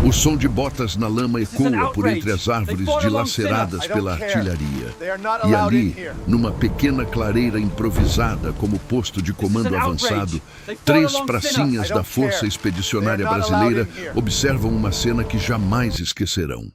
O som de botas na lama ecoa por entre as árvores dilaceradas pela artilharia. E ali, numa pequena clareira improvisada como posto de comando avançado, 3 pracinhas da Força Expedicionária Brasileira observam uma cena que jamais esquecerão.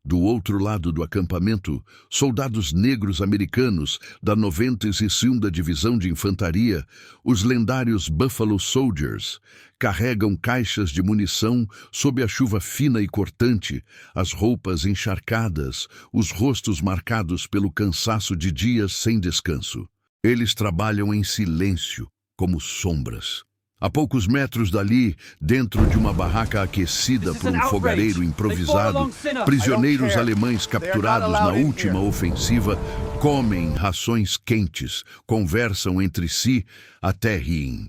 Do outro lado do acampamento, soldados negros americanos da 92ª Divisão de Infantaria, os lendários Buffalo Soldiers, carregam caixas de munição sob a chuva fina e cortante, as roupas encharcadas, os rostos marcados pelo cansaço de dias sem descanso. Eles trabalham em silêncio, como sombras. A poucos metros dali, dentro de uma barraca aquecida por um fogareiro improvisado, prisioneiros alemães capturados na última ofensiva comem rações quentes, conversam entre si, até riem.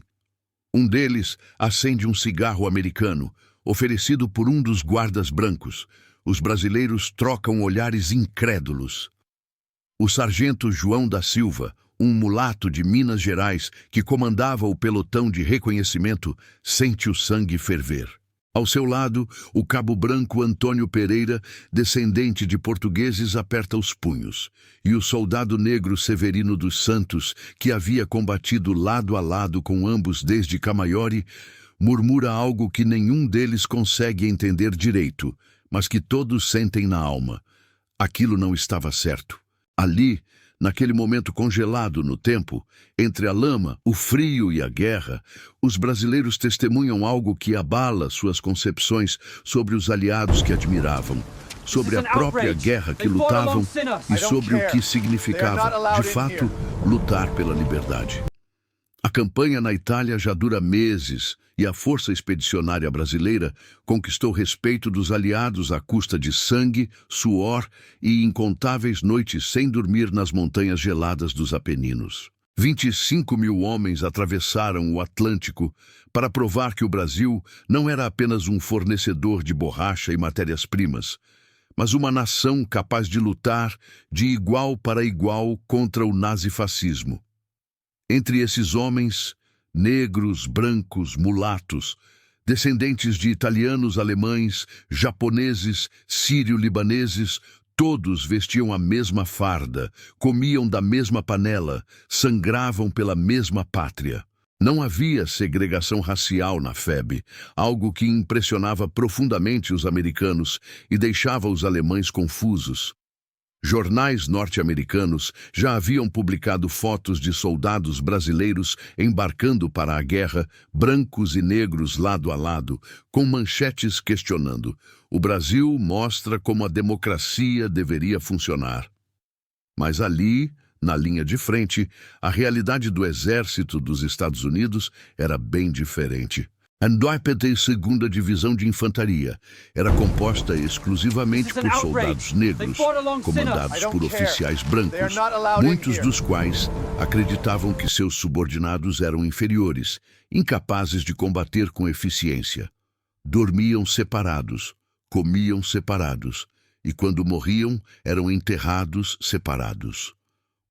Um deles acende um cigarro americano, oferecido por um dos guardas brancos. Os brasileiros trocam olhares incrédulos. O sargento João da Silva, um mulato de Minas Gerais que comandava o pelotão de reconhecimento, sente o sangue ferver. Ao seu lado, o cabo branco Antônio Pereira, descendente de portugueses, aperta os punhos. E o soldado negro Severino dos Santos, que havia combatido lado a lado com ambos desde Camaiore, murmura algo que nenhum deles consegue entender direito, mas que todos sentem na alma. Aquilo não estava certo. Ali, naquele momento congelado no tempo, entre a lama, o frio e a guerra, os brasileiros testemunham algo que abala suas concepções sobre os aliados que admiravam, sobre a própria guerra que lutavam e sobre o que significava, de fato, lutar pela liberdade. A campanha na Itália já dura meses e a Força Expedicionária Brasileira conquistou respeito dos aliados à custa de sangue, suor e incontáveis noites sem dormir nas montanhas geladas dos Apeninos. 25 mil homens atravessaram o Atlântico para provar que o Brasil não era apenas um fornecedor de borracha e matérias-primas, mas uma nação capaz de lutar de igual para igual contra o nazifascismo. Entre esses homens, negros, brancos, mulatos, descendentes de italianos, alemães, japoneses, sírio-libaneses, todos vestiam a mesma farda, comiam da mesma panela, sangravam pela mesma pátria. Não havia segregação racial na FEB, algo que impressionava profundamente os americanos e deixava os alemães confusos. Jornais norte-americanos já haviam publicado fotos de soldados brasileiros embarcando para a guerra, brancos e negros lado a lado, com manchetes questionando: "O Brasil mostra como a democracia deveria funcionar." Mas ali, na linha de frente, a realidade do exército dos Estados Unidos era bem diferente. A 92ª Divisão de Infantaria era composta exclusivamente por soldados negros, comandados por oficiais brancos, muitos dos quais acreditavam que seus subordinados eram inferiores, incapazes de combater com eficiência. Dormiam separados, comiam separados, e quando morriam, eram enterrados separados.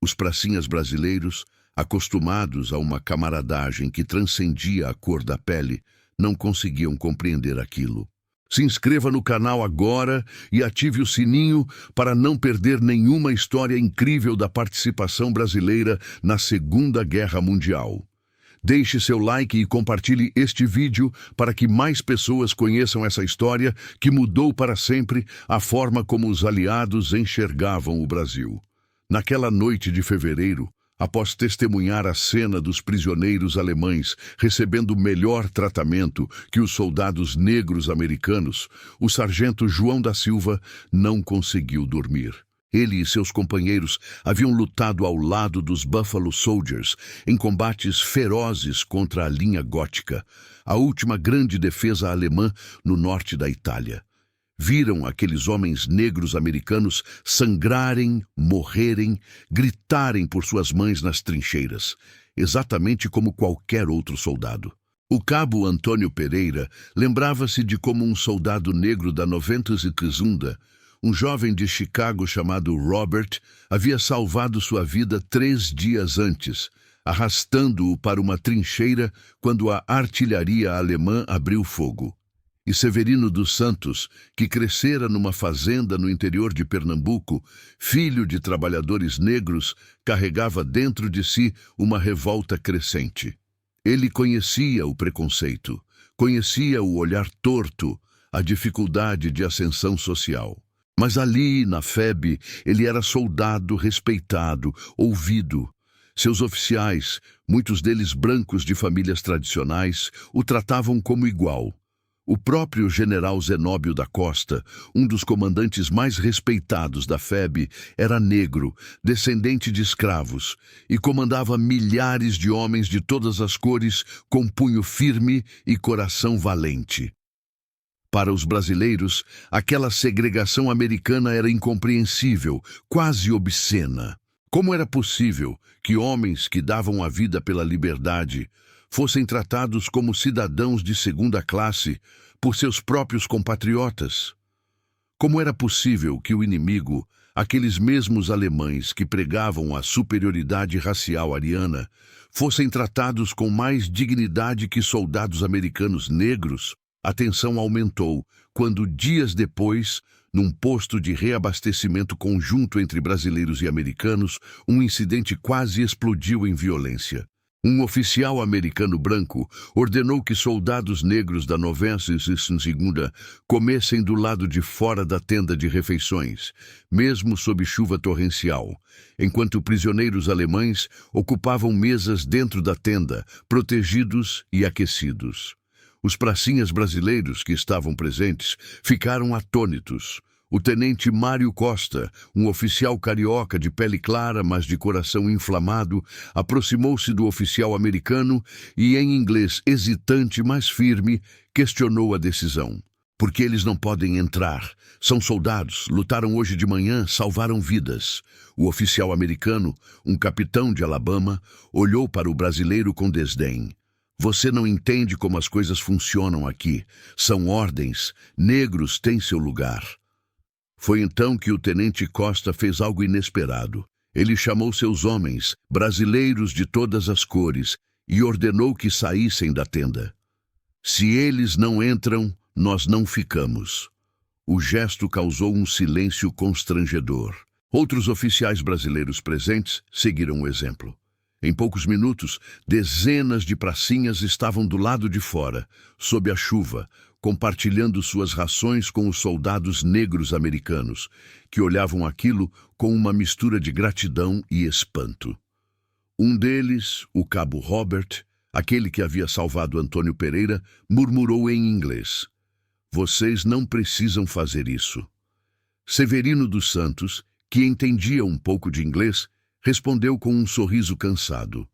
Os pracinhas brasileiros, acostumados a uma camaradagem que transcendia a cor da pele, não conseguiam compreender aquilo. Se inscreva no canal agora e ative o sininho para não perder nenhuma história incrível da participação brasileira na Segunda Guerra Mundial. Deixe seu like e compartilhe este vídeo para que mais pessoas conheçam essa história que mudou para sempre a forma como os aliados enxergavam o Brasil. Naquela noite de fevereiro, após testemunhar a cena dos prisioneiros alemães recebendo o melhor tratamento que os soldados negros americanos, o sargento João da Silva não conseguiu dormir. Ele e seus companheiros haviam lutado ao lado dos Buffalo Soldiers em combates ferozes contra a linha gótica, a última grande defesa alemã no norte da Itália. Viram aqueles homens negros americanos sangrarem, morrerem, gritarem por suas mães nas trincheiras, exatamente como qualquer outro soldado. O cabo Antônio Pereira lembrava-se de como um soldado negro da 92ª, um jovem de Chicago chamado Robert, havia salvado sua vida 3 dias antes, arrastando-o para uma trincheira quando a artilharia alemã abriu fogo. E Severino dos Santos, que crescera numa fazenda no interior de Pernambuco, filho de trabalhadores negros, carregava dentro de si uma revolta crescente. Ele conhecia o preconceito, conhecia o olhar torto, a dificuldade de ascensão social. Mas ali, na FEB, ele era soldado respeitado, ouvido. Seus oficiais, muitos deles brancos de famílias tradicionais, o tratavam como igual. O próprio general Zenóbio da Costa, um dos comandantes mais respeitados da FEB, era negro, descendente de escravos, e comandava milhares de homens de todas as cores com punho firme e coração valente. Para os brasileiros, aquela segregação americana era incompreensível, quase obscena. Como era possível que homens que davam a vida pela liberdade fossem tratados como cidadãos de segunda classe por seus próprios compatriotas? Como era possível que o inimigo, aqueles mesmos alemães que pregavam a superioridade racial ariana, fossem tratados com mais dignidade que soldados americanos negros? A tensão aumentou quando, dias depois, num posto de reabastecimento conjunto entre brasileiros e americanos, um incidente quase explodiu em violência. Um oficial americano branco ordenou que soldados negros da 92ª comessem do lado de fora da tenda de refeições, mesmo sob chuva torrencial, enquanto prisioneiros alemães ocupavam mesas dentro da tenda, protegidos e aquecidos. Os pracinhas brasileiros que estavam presentes ficaram atônitos. O tenente Mário Costa, um oficial carioca de pele clara, mas de coração inflamado, aproximou-se do oficial americano e, em inglês hesitante, mas firme, questionou a decisão. Por que eles não podem entrar? São soldados, lutaram hoje de manhã, salvaram vidas. O oficial americano, um capitão de Alabama, olhou para o brasileiro com desdém. Você não entende como as coisas funcionam aqui. São ordens. Negros têm seu lugar. Foi então que o tenente Costa fez algo inesperado. Ele chamou seus homens, brasileiros de todas as cores, e ordenou que saíssem da tenda. Se eles não entram, nós não ficamos. O gesto causou um silêncio constrangedor. Outros oficiais brasileiros presentes seguiram o exemplo. Em poucos minutos, dezenas de pracinhas estavam do lado de fora, sob a chuva, compartilhando suas rações com os soldados negros americanos, que olhavam aquilo com uma mistura de gratidão e espanto. Um deles, o cabo Robert, aquele que havia salvado Antônio Pereira, murmurou em inglês: "Vocês não precisam fazer isso." Severino dos Santos, que entendia um pouco de inglês, respondeu com um sorriso cansado: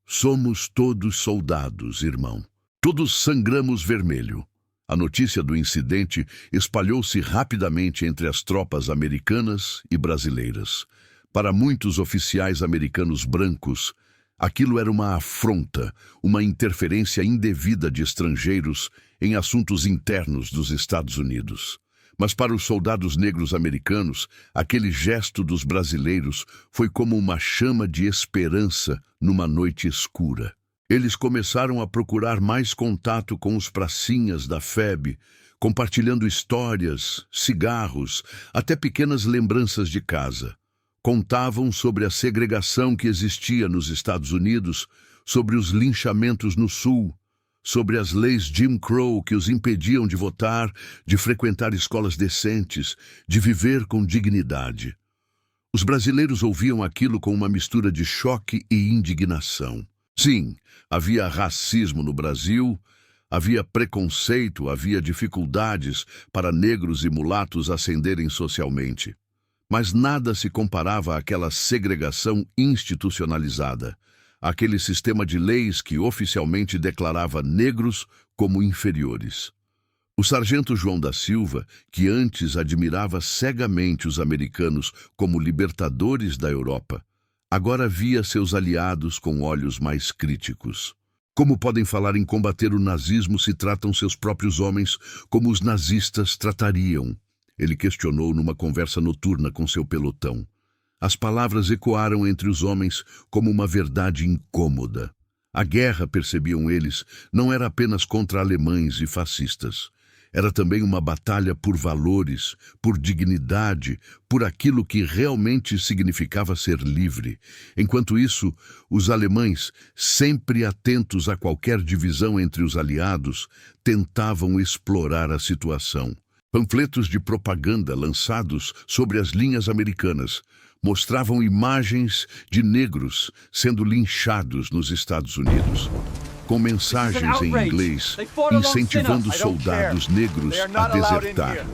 "Somos todos soldados, irmão. Todos sangramos vermelho." A notícia do incidente espalhou-se rapidamente entre as tropas americanas e brasileiras. Para muitos oficiais americanos brancos, aquilo era uma afronta, uma interferência indevida de estrangeiros em assuntos internos dos Estados Unidos. Mas para os soldados negros americanos, aquele gesto dos brasileiros foi como uma chama de esperança numa noite escura. Eles começaram a procurar mais contato com os pracinhas da FEB, compartilhando histórias, cigarros, até pequenas lembranças de casa. Contavam sobre a segregação que existia nos Estados Unidos, sobre os linchamentos no Sul, sobre as leis Jim Crow que os impediam de votar, de frequentar escolas decentes, de viver com dignidade. Os brasileiros ouviam aquilo com uma mistura de choque e indignação. Sim, havia racismo no Brasil, havia preconceito, havia dificuldades para negros e mulatos ascenderem socialmente. Mas nada se comparava àquela segregação institucionalizada, aquele sistema de leis que oficialmente declarava negros como inferiores. O sargento João da Silva, que antes admirava cegamente os americanos como libertadores da Europa, agora via seus aliados com olhos mais críticos. Como podem falar em combater o nazismo se tratam seus próprios homens como os nazistas tratariam? Ele questionou numa conversa noturna com seu pelotão. As palavras ecoaram entre os homens como uma verdade incômoda. A guerra, percebiam eles, não era apenas contra alemães e fascistas. Era também uma batalha por valores, por dignidade, por aquilo que realmente significava ser livre. Enquanto isso, os alemães, sempre atentos a qualquer divisão entre os aliados, tentavam explorar a situação. Panfletos de propaganda lançados sobre as linhas americanas mostravam imagens de negros sendo linchados nos Estados Unidos, com mensagens em inglês incentivando soldados negros a desertar,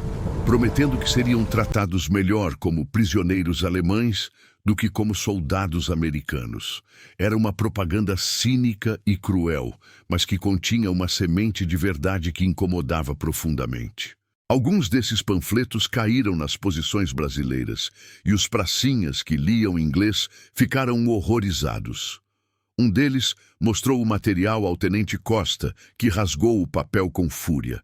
prometendo que seriam tratados melhor como prisioneiros alemães do que como soldados americanos. Era uma propaganda cínica e cruel, mas que continha uma semente de verdade que incomodava profundamente. Alguns desses panfletos caíram nas posições brasileiras, e os pracinhas que liam inglês ficaram horrorizados. Um deles mostrou o material ao tenente Costa, que rasgou o papel com fúria.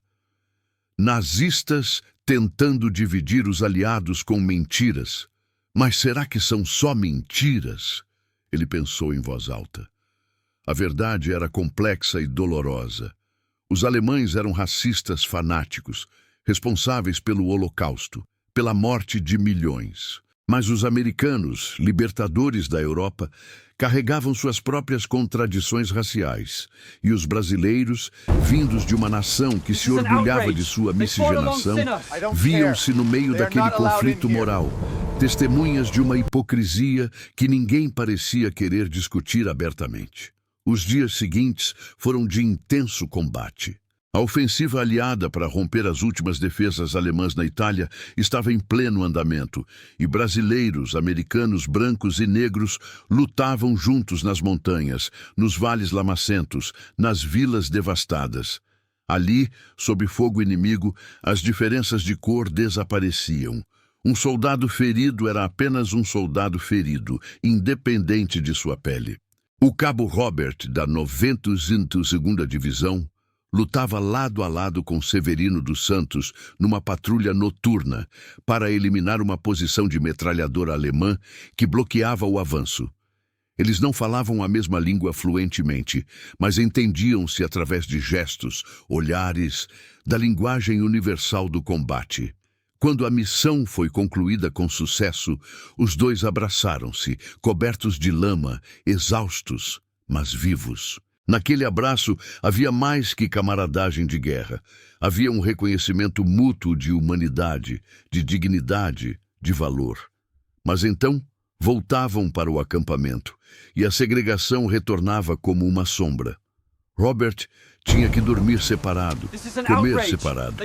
Nazistas tentando dividir os aliados com mentiras. Mas será que são só mentiras? Ele pensou em voz alta. A verdade era complexa e dolorosa. Os alemães eram racistas fanáticos, responsáveis pelo Holocausto, pela morte de milhões. Mas os americanos, libertadores da Europa, carregavam suas próprias contradições raciais. E os brasileiros, vindos de uma nação que se orgulhava de sua miscigenação, viam-se no meio daquele conflito moral, testemunhas de uma hipocrisia que ninguém parecia querer discutir abertamente. Os dias seguintes foram de intenso combate. A ofensiva aliada para romper as últimas defesas alemãs na Itália estava em pleno andamento, e brasileiros, americanos, brancos e negros lutavam juntos nas montanhas, nos vales lamacentos, nas vilas devastadas. Ali, sob fogo inimigo, as diferenças de cor desapareciam. Um soldado ferido era apenas um soldado ferido, independente de sua pele. O cabo Robert, da 92ª Divisão, lutava lado a lado com Severino dos Santos numa patrulha noturna para eliminar uma posição de metralhadora alemã que bloqueava o avanço. Eles não falavam a mesma língua fluentemente, mas entendiam-se através de gestos, olhares, da linguagem universal do combate. Quando a missão foi concluída com sucesso, os dois abraçaram-se, cobertos de lama, exaustos, mas vivos. Naquele abraço havia mais que camaradagem de guerra. Havia um reconhecimento mútuo de humanidade, de dignidade, de valor. Mas então voltavam para o acampamento, e a segregação retornava como uma sombra. Robert tinha que dormir separado, comer separado.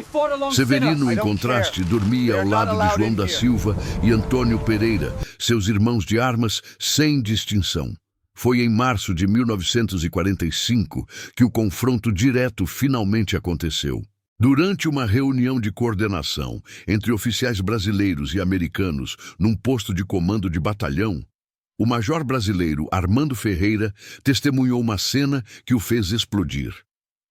Severino, em contraste, dormia ao lado de João da Silva e Antônio Pereira, seus irmãos de armas, sem distinção. Foi em março de 1945 que o confronto direto finalmente aconteceu. Durante uma reunião de coordenação entre oficiais brasileiros e americanos num posto de comando de batalhão, o major brasileiro Armando Ferreira testemunhou uma cena que o fez explodir.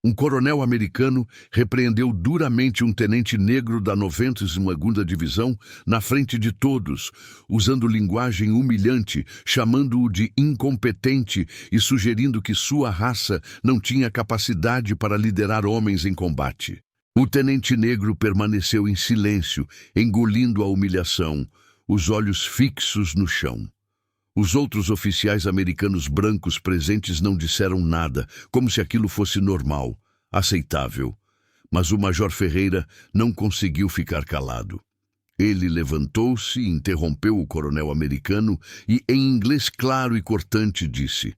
Um coronel americano repreendeu duramente um tenente negro da 92ª Divisão na frente de todos, usando linguagem humilhante, chamando-o de incompetente e sugerindo que sua raça não tinha capacidade para liderar homens em combate. O tenente negro permaneceu em silêncio, engolindo a humilhação, os olhos fixos no chão. Os outros oficiais americanos brancos presentes não disseram nada, como se aquilo fosse normal, aceitável. Mas o major Ferreira não conseguiu ficar calado. Ele levantou-se, interrompeu o coronel americano e, em inglês claro e cortante, disse: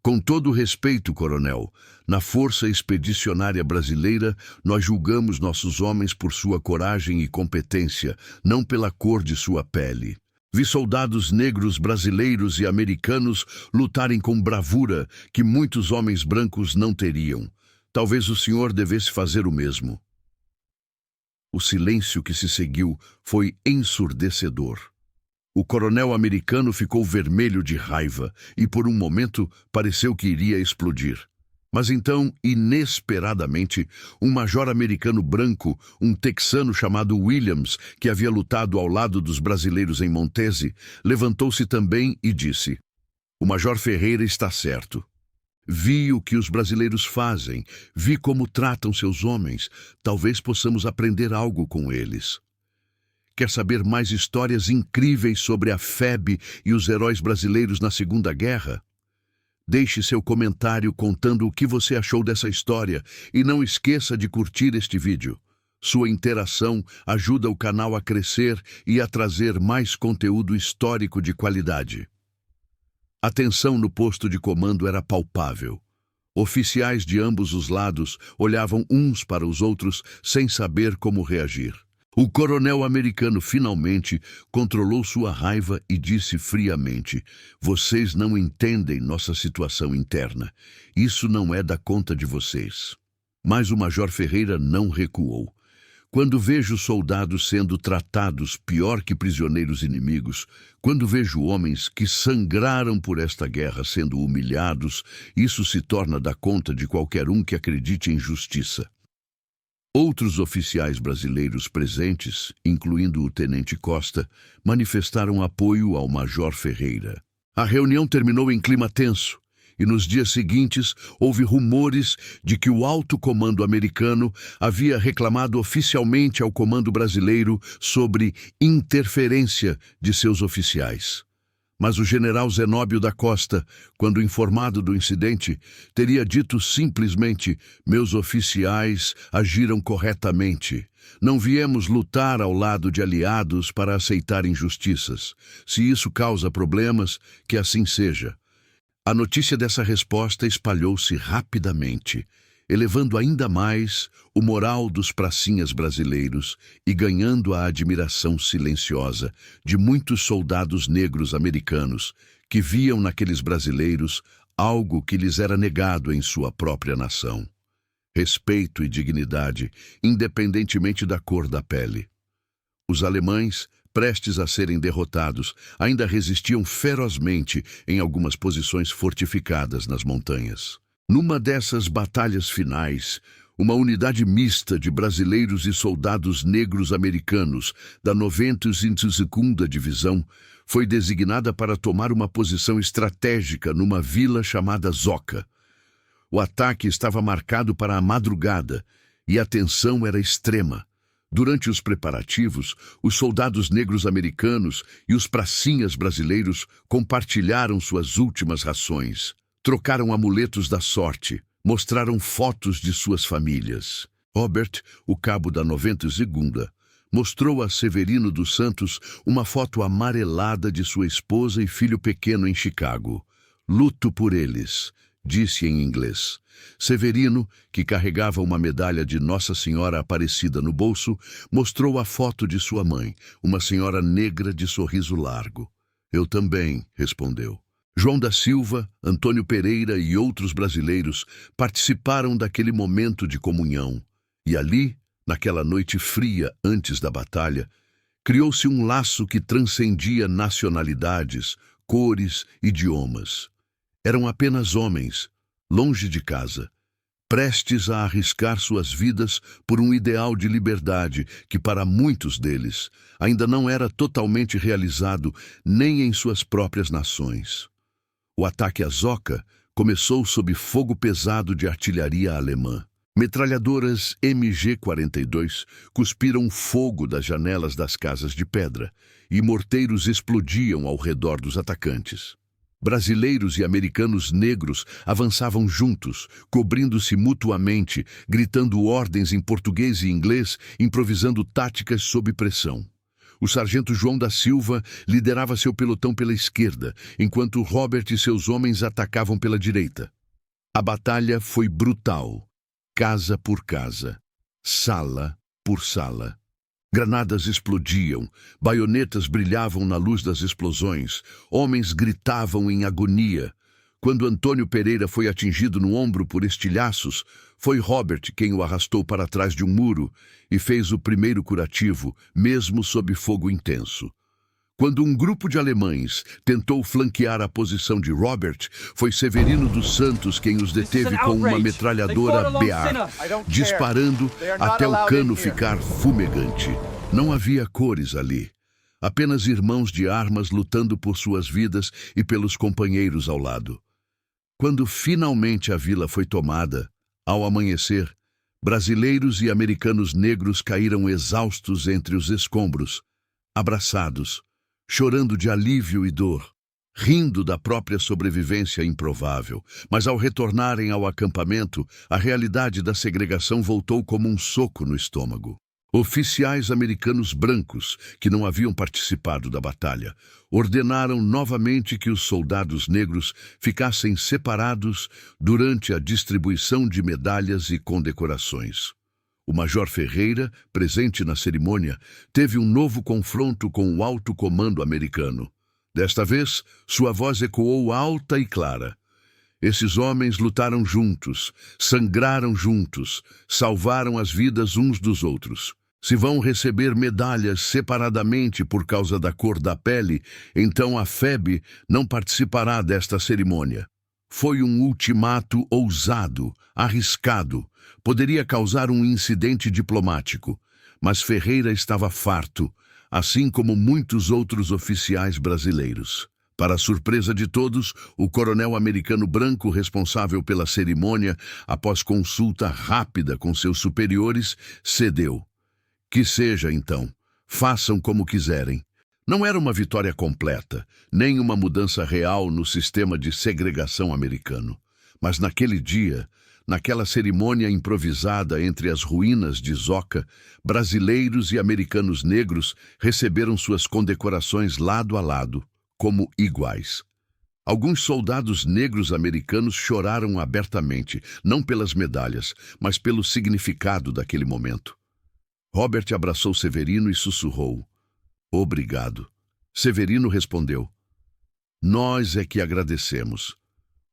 "Com todo o respeito, coronel, na Força Expedicionária Brasileira, nós julgamos nossos homens por sua coragem e competência, não pela cor de sua pele. Vi soldados negros brasileiros e americanos lutarem com bravura que muitos homens brancos não teriam. Talvez o senhor devesse fazer o mesmo." O silêncio que se seguiu foi ensurdecedor. O coronel americano ficou vermelho de raiva e, por um momento, pareceu que iria explodir. Mas então, inesperadamente, um major americano branco, um texano chamado Williams, que havia lutado ao lado dos brasileiros em Montese, levantou-se também e disse: "O major Ferreira está certo. Vi o que os brasileiros fazem, vi como tratam seus homens. Talvez possamos aprender algo com eles. Quer saber mais histórias incríveis sobre a FEB e os heróis brasileiros na Segunda Guerra? Deixe seu comentário contando o que você achou dessa história e não esqueça de curtir este vídeo. Sua interação ajuda o canal a crescer e a trazer mais conteúdo histórico de qualidade. A tensão no posto de comando era palpável. Oficiais de ambos os lados olhavam uns para os outros sem saber como reagir. O coronel americano finalmente controlou sua raiva e disse friamente: "Vocês não entendem nossa situação interna. Isso não é da conta de vocês." Mas o Major Ferreira não recuou. Quando vejo soldados sendo tratados pior que prisioneiros inimigos, quando vejo homens que sangraram por esta guerra sendo humilhados, isso se torna da conta de qualquer um que acredite em justiça. Outros oficiais brasileiros presentes, incluindo o Tenente Costa, manifestaram apoio ao Major Ferreira. A reunião terminou em clima tenso, e nos dias seguintes houve rumores de que o alto comando americano havia reclamado oficialmente ao comando brasileiro sobre interferência de seus oficiais. Mas o general Zenóbio da Costa, quando informado do incidente, teria dito simplesmente: "Meus oficiais agiram corretamente. Não viemos lutar ao lado de aliados para aceitar injustiças. Se isso causa problemas, que assim seja." A notícia dessa resposta espalhou-se rapidamente, elevando ainda mais o moral dos pracinhas brasileiros e ganhando a admiração silenciosa de muitos soldados negros americanos que viam naqueles brasileiros algo que lhes era negado em sua própria nação: respeito e dignidade, independentemente da cor da pele. Os alemães, prestes a serem derrotados, ainda resistiam ferozmente em algumas posições fortificadas nas montanhas. Numa dessas batalhas finais, uma unidade mista de brasileiros e soldados negros americanos da 92ª Divisão foi designada para tomar uma posição estratégica numa vila chamada Zoca. O ataque estava marcado para a madrugada e a tensão era extrema. Durante os preparativos, os soldados negros americanos e os pracinhas brasileiros compartilharam suas últimas rações. Trocaram amuletos da sorte, mostraram fotos de suas famílias. Robert, o cabo da 92ª, mostrou a Severino dos Santos uma foto amarelada de sua esposa e filho pequeno em Chicago. "Luto por eles", disse em inglês. Severino, que carregava uma medalha de Nossa Senhora Aparecida no bolso, mostrou a foto de sua mãe, uma senhora negra de sorriso largo. "Eu também", respondeu. João da Silva, Antônio Pereira e outros brasileiros participaram daquele momento de comunhão. E ali, naquela noite fria antes da batalha, criou-se um laço que transcendia nacionalidades, cores, idiomas. Eram apenas homens, longe de casa, prestes a arriscar suas vidas por um ideal de liberdade que, para muitos deles, ainda não era totalmente realizado nem em suas próprias nações. O ataque a Zoca começou sob fogo pesado de artilharia alemã. Metralhadoras MG-42 cuspiram fogo das janelas das casas de pedra e morteiros explodiam ao redor dos atacantes. Brasileiros e americanos negros avançavam juntos, cobrindo-se mutuamente, gritando ordens em português e inglês, improvisando táticas sob pressão. O sargento João da Silva liderava seu pelotão pela esquerda, enquanto Robert e seus homens atacavam pela direita. A batalha foi brutal, casa por casa, sala por sala. Granadas explodiam, baionetas brilhavam na luz das explosões, homens gritavam em agonia. Quando Antônio Pereira foi atingido no ombro por estilhaços, foi Robert quem o arrastou para trás de um muro e fez o primeiro curativo, mesmo sob fogo intenso. Quando um grupo de alemães tentou flanquear a posição de Robert, foi Severino dos Santos quem os deteve com uma metralhadora BA, disparando até o cano ficar fumegante. Não havia cores ali, apenas irmãos de armas lutando por suas vidas e pelos companheiros ao lado. Quando finalmente a vila foi tomada, ao amanhecer, brasileiros e americanos negros caíram exaustos entre os escombros, abraçados, chorando de alívio e dor, rindo da própria sobrevivência improvável. Mas ao retornarem ao acampamento, a realidade da segregação voltou como um soco no estômago. Oficiais americanos brancos, que não haviam participado da batalha, ordenaram novamente que os soldados negros ficassem separados durante a distribuição de medalhas e condecorações. O Major Ferreira, presente na cerimônia, teve um novo confronto com o alto comando americano. Desta vez, sua voz ecoou alta e clara. Esses homens lutaram juntos, sangraram juntos, salvaram as vidas uns dos outros. Se vão receber medalhas separadamente por causa da cor da pele, então a FEB não participará desta cerimônia. Foi um ultimato ousado, arriscado, poderia causar um incidente diplomático, mas Ferreira estava farto, assim como muitos outros oficiais brasileiros. Para a surpresa de todos, o coronel americano branco responsável pela cerimônia, após consulta rápida com seus superiores, cedeu. Que seja, então. Façam como quiserem. Não era uma vitória completa, nem uma mudança real no sistema de segregação americano. Mas naquele dia, naquela cerimônia improvisada entre as ruínas de Zoca, brasileiros e americanos negros receberam suas condecorações lado a lado, como iguais. Alguns soldados negros americanos choraram abertamente, não pelas medalhas, mas pelo significado daquele momento. Robert abraçou Severino e sussurrou: "Obrigado." Severino respondeu: "Nós é que agradecemos.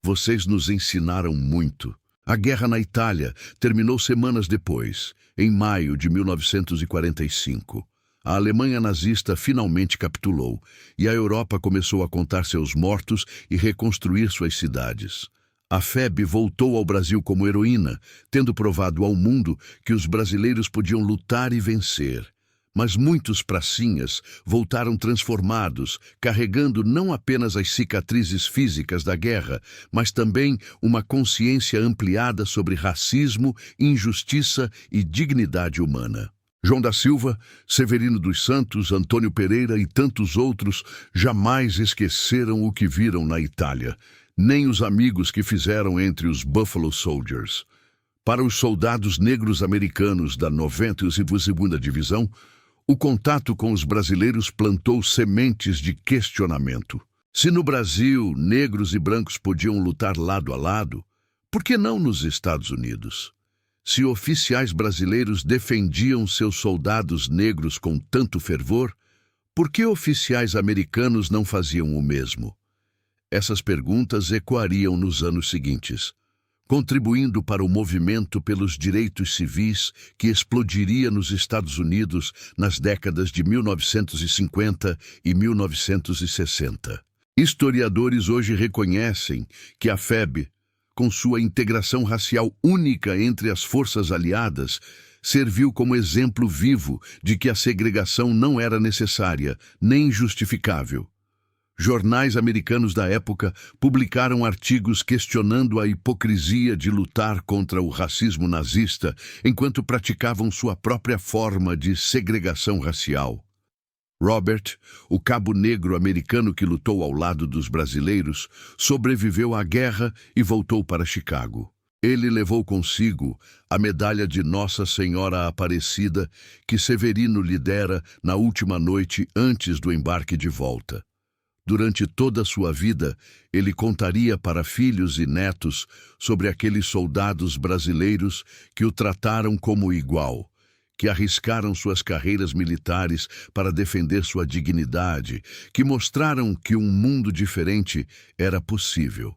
Vocês nos ensinaram muito." A guerra na Itália terminou semanas depois, em maio de 1945. A Alemanha nazista finalmente capitulou, e a Europa começou a contar seus mortos e reconstruir suas cidades. A FEB voltou ao Brasil como heroína, tendo provado ao mundo que os brasileiros podiam lutar e vencer. Mas muitos pracinhas voltaram transformados, carregando não apenas as cicatrizes físicas da guerra, mas também uma consciência ampliada sobre racismo, injustiça e dignidade humana. João da Silva, Severino dos Santos, Antônio Pereira e tantos outros jamais esqueceram o que viram na Itália, nem os amigos que fizeram entre os Buffalo Soldiers. Para os soldados negros americanos da 92ª Divisão, o contato com os brasileiros plantou sementes de questionamento. Se no Brasil negros e brancos podiam lutar lado a lado, por que não nos Estados Unidos? Se oficiais brasileiros defendiam seus soldados negros com tanto fervor, por que oficiais americanos não faziam o mesmo? Essas perguntas ecoariam nos anos seguintes, contribuindo para o movimento pelos direitos civis que explodiria nos Estados Unidos nas décadas de 1950 e 1960. Historiadores hoje reconhecem que a FEB, com sua integração racial única entre as forças aliadas, serviu como exemplo vivo de que a segregação não era necessária, nem justificável. Jornais americanos da época publicaram artigos questionando a hipocrisia de lutar contra o racismo nazista enquanto praticavam sua própria forma de segregação racial. Robert, o cabo negro americano que lutou ao lado dos brasileiros, sobreviveu à guerra e voltou para Chicago. Ele levou consigo a medalha de Nossa Senhora Aparecida que Severino lhe dera na última noite antes do embarque de volta. Durante toda a sua vida, ele contaria para filhos e netos sobre aqueles soldados brasileiros que o trataram como igual, que arriscaram suas carreiras militares para defender sua dignidade, que mostraram que um mundo diferente era possível.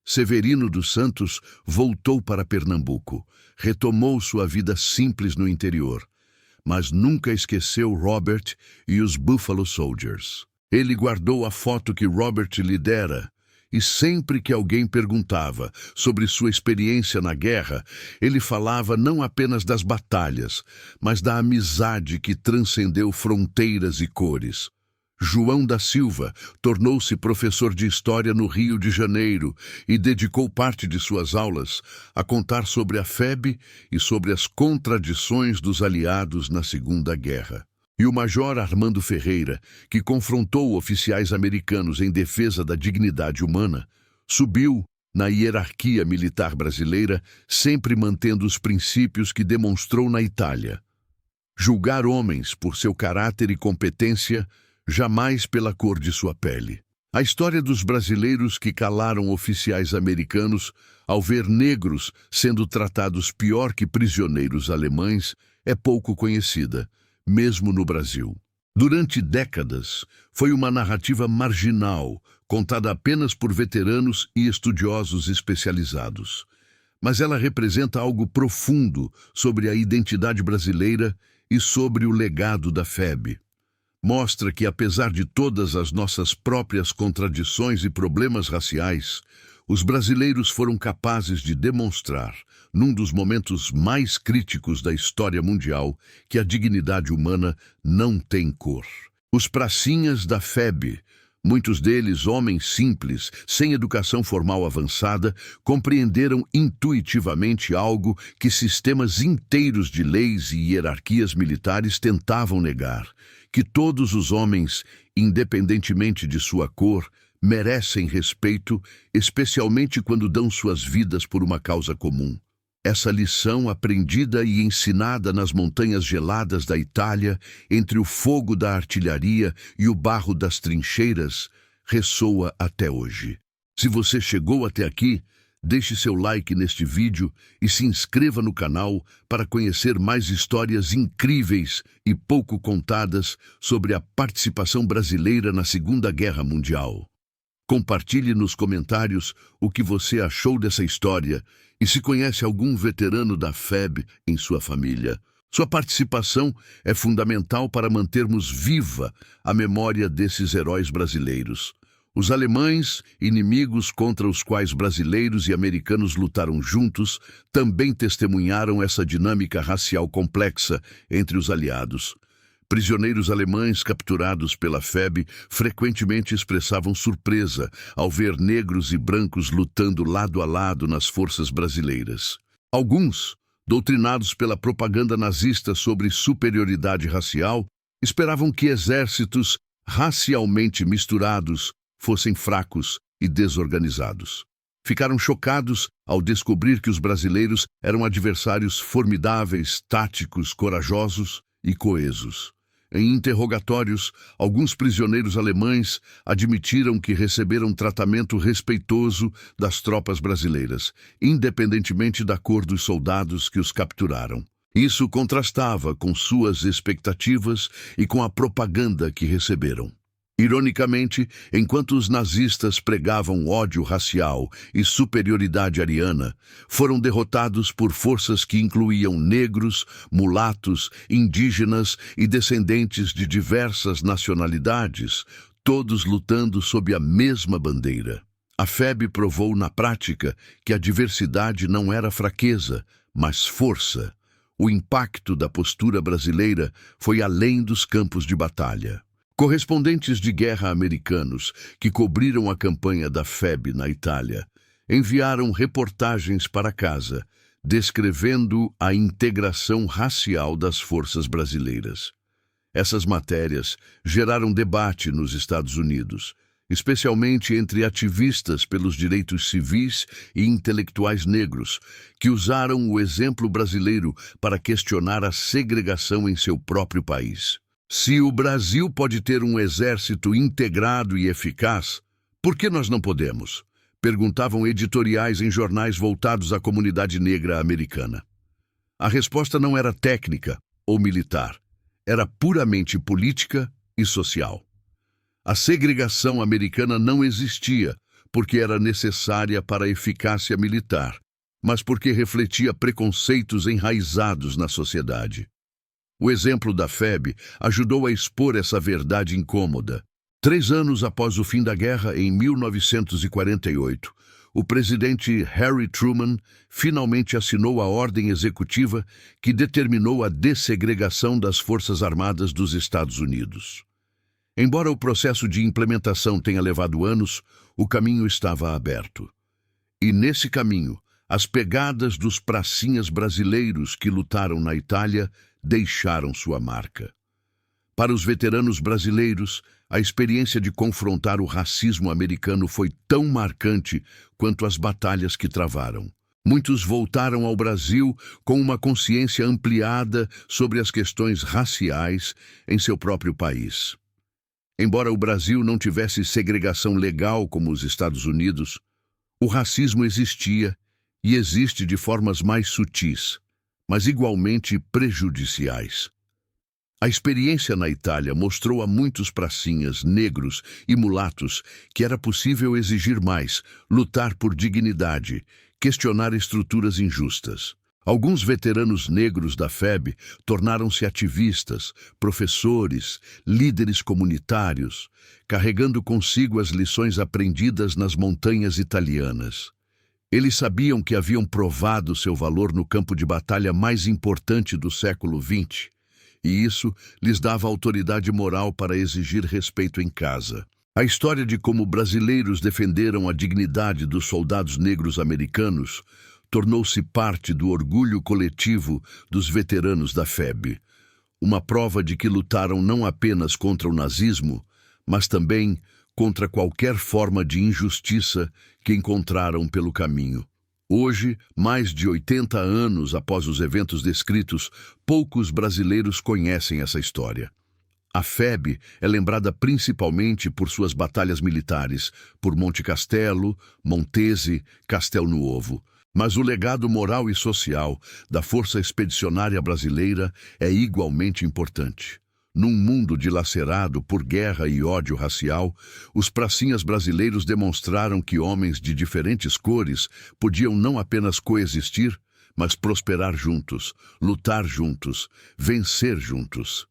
Severino dos Santos voltou para Pernambuco, retomou sua vida simples no interior, mas nunca esqueceu Robert e os Buffalo Soldiers. Ele guardou a foto que Robert lhe dera, e sempre que alguém perguntava sobre sua experiência na guerra, ele falava não apenas das batalhas, mas da amizade que transcendeu fronteiras e cores. João da Silva tornou-se professor de História no Rio de Janeiro e dedicou parte de suas aulas a contar sobre a FEB e sobre as contradições dos aliados na Segunda Guerra. E o major Armando Ferreira, que confrontou oficiais americanos em defesa da dignidade humana, subiu na hierarquia militar brasileira, sempre mantendo os princípios que demonstrou na Itália. Julgar homens por seu caráter e competência, jamais pela cor de sua pele. A história dos brasileiros que calaram oficiais americanos ao ver negros sendo tratados pior que prisioneiros alemães é pouco conhecida, mesmo no Brasil. Durante décadas, foi uma narrativa marginal, contada apenas por veteranos e estudiosos especializados. Mas ela representa algo profundo sobre a identidade brasileira e sobre o legado da FEB. Mostra que, apesar de todas as nossas próprias contradições e problemas raciais, os brasileiros foram capazes de demonstrar, num dos momentos mais críticos da história mundial, que a dignidade humana não tem cor. Os pracinhas da FEB, muitos deles homens simples, sem educação formal avançada, compreenderam intuitivamente algo que sistemas inteiros de leis e hierarquias militares tentavam negar: que todos os homens, independentemente de sua cor, merecem respeito, especialmente quando dão suas vidas por uma causa comum. Essa lição, aprendida e ensinada nas montanhas geladas da Itália, entre o fogo da artilharia e o barro das trincheiras, ressoa até hoje. Se você chegou até aqui, deixe seu like neste vídeo e se inscreva no canal para conhecer mais histórias incríveis e pouco contadas sobre a participação brasileira na Segunda Guerra Mundial. Compartilhe nos comentários o que você achou dessa história e se conhece algum veterano da FEB em sua família. Sua participação é fundamental para mantermos viva a memória desses heróis brasileiros. Os alemães, inimigos contra os quais brasileiros e americanos lutaram juntos, também testemunharam essa dinâmica racial complexa entre os aliados. Prisioneiros alemães capturados pela FEB frequentemente expressavam surpresa ao ver negros e brancos lutando lado a lado nas forças brasileiras. Alguns, doutrinados pela propaganda nazista sobre superioridade racial, esperavam que exércitos racialmente misturados fossem fracos e desorganizados. Ficaram chocados ao descobrir que os brasileiros eram adversários formidáveis, táticos, corajosos e coesos. Em interrogatórios, alguns prisioneiros alemães admitiram que receberam tratamento respeitoso das tropas brasileiras, independentemente da cor dos soldados que os capturaram. Isso contrastava com suas expectativas e com a propaganda que receberam. Ironicamente, enquanto os nazistas pregavam ódio racial e superioridade ariana, foram derrotados por forças que incluíam negros, mulatos, indígenas e descendentes de diversas nacionalidades, todos lutando sob a mesma bandeira. A FEB provou na prática que a diversidade não era fraqueza, mas força. O impacto da postura brasileira foi além dos campos de batalha. Correspondentes de guerra americanos que cobriram a campanha da FEB na Itália enviaram reportagens para casa, descrevendo a integração racial das forças brasileiras. Essas matérias geraram debate nos Estados Unidos, especialmente entre ativistas pelos direitos civis e intelectuais negros, que usaram o exemplo brasileiro para questionar a segregação em seu próprio país. Se o Brasil pode ter um exército integrado e eficaz, por que nós não podemos? Perguntavam editoriais em jornais voltados à comunidade negra americana. A resposta não era técnica ou militar, era puramente política e social. A segregação americana não existia porque era necessária para a eficácia militar, mas porque refletia preconceitos enraizados na sociedade. O exemplo da FEB ajudou a expor essa verdade incômoda. 3 anos após o fim da guerra, em 1948, o presidente Harry Truman finalmente assinou a ordem executiva que determinou a dessegregação das Forças Armadas dos Estados Unidos. Embora o processo de implementação tenha levado anos, o caminho estava aberto. E nesse caminho, as pegadas dos pracinhas brasileiros que lutaram na Itália deixaram sua marca. Para os veteranos brasileiros, a experiência de confrontar o racismo americano foi tão marcante quanto as batalhas que travaram. Muitos voltaram ao Brasil com uma consciência ampliada sobre as questões raciais em seu próprio país. Embora o Brasil não tivesse segregação legal como os Estados Unidos, o racismo existia e existe de formas mais sutis, mas igualmente prejudiciais. A experiência na Itália mostrou a muitos pracinhas, negros e mulatos que era possível exigir mais, lutar por dignidade, questionar estruturas injustas. Alguns veteranos negros da FEB tornaram-se ativistas, professores, líderes comunitários, carregando consigo as lições aprendidas nas montanhas italianas. Eles sabiam que haviam provado seu valor no campo de batalha mais importante do século XX, e isso lhes dava autoridade moral para exigir respeito em casa. A história de como brasileiros defenderam a dignidade dos soldados negros americanos tornou-se parte do orgulho coletivo dos veteranos da FEB, uma prova de que lutaram não apenas contra o nazismo, mas também contra qualquer forma de injustiça que encontraram pelo caminho. Hoje, mais de 80 anos após os eventos descritos, poucos brasileiros conhecem essa história. A FEB é lembrada principalmente por suas batalhas militares, por Monte Castelo, Montese, Castel Nuovo. Mas o legado moral e social da Força Expedicionária Brasileira é igualmente importante. Num mundo dilacerado por guerra e ódio racial, os pracinhas brasileiros demonstraram que homens de diferentes cores podiam não apenas coexistir, mas prosperar juntos, lutar juntos, vencer juntos.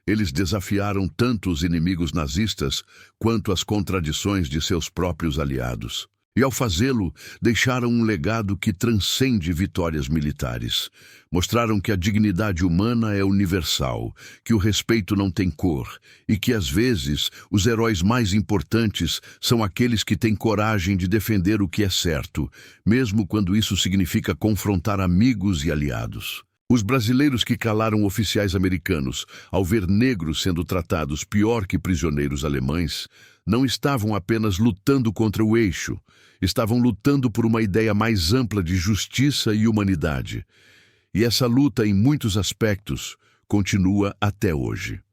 Eles desafiaram tanto os inimigos nazistas quanto as contradições de seus próprios aliados. E ao fazê-lo, deixaram um legado que transcende vitórias militares. Mostraram que a dignidade humana é universal, que o respeito não tem cor e que, às vezes, os heróis mais importantes são aqueles que têm coragem de defender o que é certo, mesmo quando isso significa confrontar amigos e aliados. Os brasileiros que calaram oficiais americanos ao ver negros sendo tratados pior que prisioneiros alemães não estavam apenas lutando contra o eixo, estavam lutando por uma ideia mais ampla de justiça e humanidade. E essa luta, em muitos aspectos, continua até hoje.